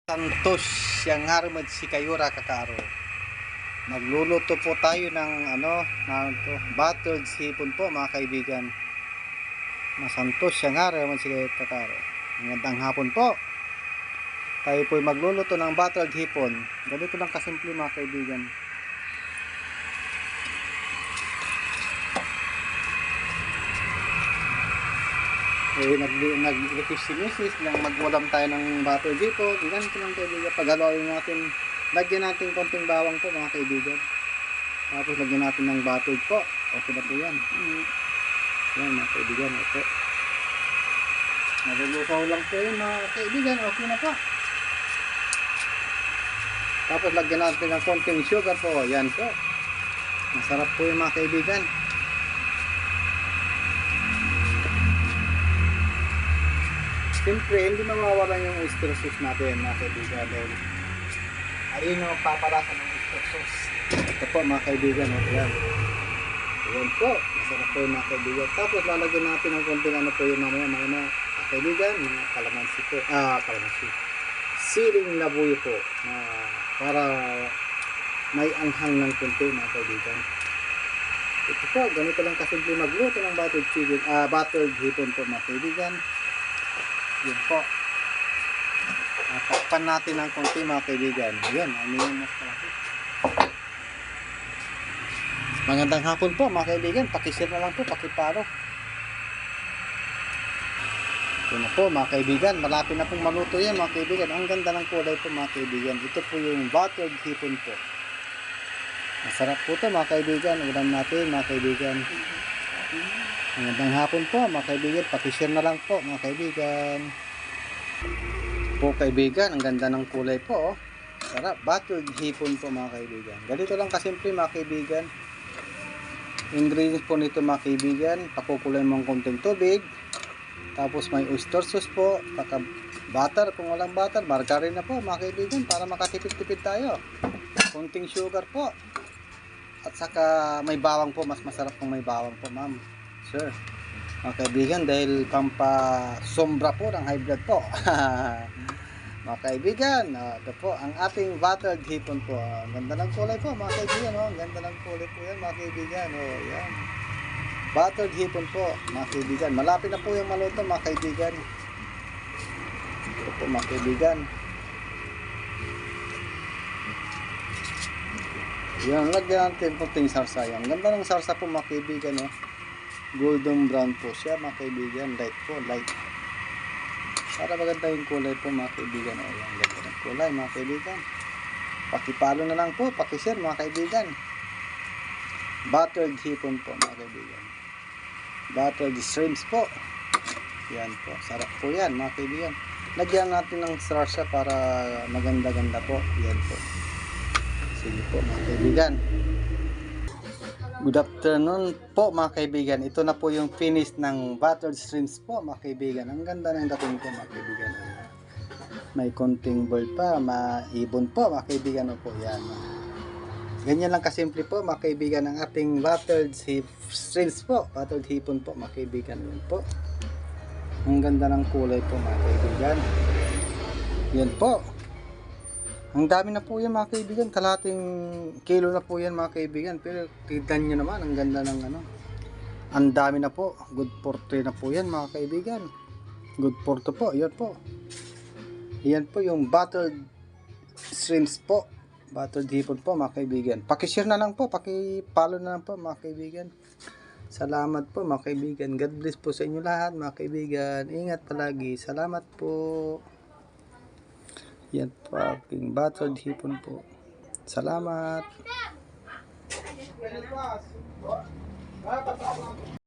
Santos yang harmad si Kayura kakaro. Magluluto po tayo ng battled hipon po mga kaibigan. Masantos yang harmad si Kayura kakaro. Magandang hapon po. Tayo po magluluto ng battled hipon. Ganito lang kasimple mga kaibigan. Nag-request si Mrs. lang magwalam tayo ng battled hipon. Ganito lang kaibigan. Paghaloin natin, lagyan natin konting bawang po mga kaibigan. Tapos lagyan natin ng battled po. Okay na po yan. Yan mga kaibigan. Okay. Nalulusaw lang po yun mga kaibigan. Okay na po. Tapos lagyan natin ng konting sugar po. Yan po. Masarap po yung mga kaibigan. Siyempre, hindi mawawalan yung oyster sauce natin mga kaibigan. Ayun yung magpapalasa ng oyster sauce. Ito po mga kaibigan. Ayan. Ayan po. Masarap po yung mga kaibigan. Tapos lalagyan natin ng konting ano po yung mamaya mga kaibigan. Mga kalamansi po. Kalamansi. Siling labuyo po. Para may anghang ng konti mga kaibigan. Ito po. Ganito lang kasimple magluto ng battled hipon po mga kaibigan. Yun po. Takpan natin ng konti mga kaibigan. Yun, yung mas natin. Magandang hapon po mga kaibigan. Pakishare na lang po, pakiparo. Yun na po mga kaibigan. Malapit na pong maluto yan mga kaibigan. Ang ganda ng kulay po mga kaibigan. Ito po yung battled hipon po. Masarap po ito mga kaibigan. Ulam natin mga kaibigan. Magandang hapon po mga kaibigan. Pakishare na lang po mga kaibigan. Po kaibigan, ang ganda ng kulay po. Sarap. Battled hipon po mga kaibigan. Ganito lang kasimple mga kaibigan. Ingredients po nito mga kaibigan. Pakukulay mo ng konting tubig. Tapos may oyster sauce po. Butter. Kung walang butter, margarine na po mga kaibigan. Para makatipid-tipid tayo. Konting sugar po. At saka may bawang po. Mas masarap kung may bawang po ma'am. Sir, mga kaibigan, dahil pampasombra po ng high blood po. Mga kaibigan, ito po ang ating battled hipon po. Ganda ng kulay po mga kaibigan. Ganda ng kulay po yan mga kaibigan. Yan. Battled hipon po mga kaibigan. Malapit na po yung maluto mga kaibigan. Ito po mga kaibigan. Yan, lagyan natin konting sarsa. Ang ganda ng sarsa po mga kaibigan. Golden brown po siya mga kaibigan. Light po, light. Para maganda yung kulay po mga kaibigan. Ang ganda ng kulay mga kaibigan. Pakipalo na lang po, pakishare mga kaibigan. Battled hipon po mga kaibigan. Battled shrimps po. Yan po, sarap po yan mga kaibigan. Lagyan natin ng sarsa para maganda-ganda po. Yan po. Sige po mga kaibigan. Good afternoon po mga kaibigan. Ito na po yung finish ng battled shrimps po mga kaibigan. Ang ganda ng dating po mga kaibigan. May konting boil pa, maibon po mga kaibigan po yan. Ganyan lang kasimple po mga kaibigan ang ating battled shrimps po. Battled hipon po mga kaibigan. Yan po. Ang ganda ng kulay po mga kaibigan. Yan po. Ang dami na po yan mga kaibigan. Kalating kilo na po yan mga kaibigan. Pero tignan nyo naman. Ang ganda ng ang dami na po. Good for 3 na po yan mga kaibigan. Good for 2 po. Yan po. Yan po yung battled shrimps po. Battled hipon po mga kaibigan. Pakishare na lang po. Pakipalo na lang po mga kaibigan. Salamat po mga kaibigan. God bless po sa inyo lahat mga kaibigan. Ingat palagi. Salamat po. Yan po aking battled hipon po. Salamat.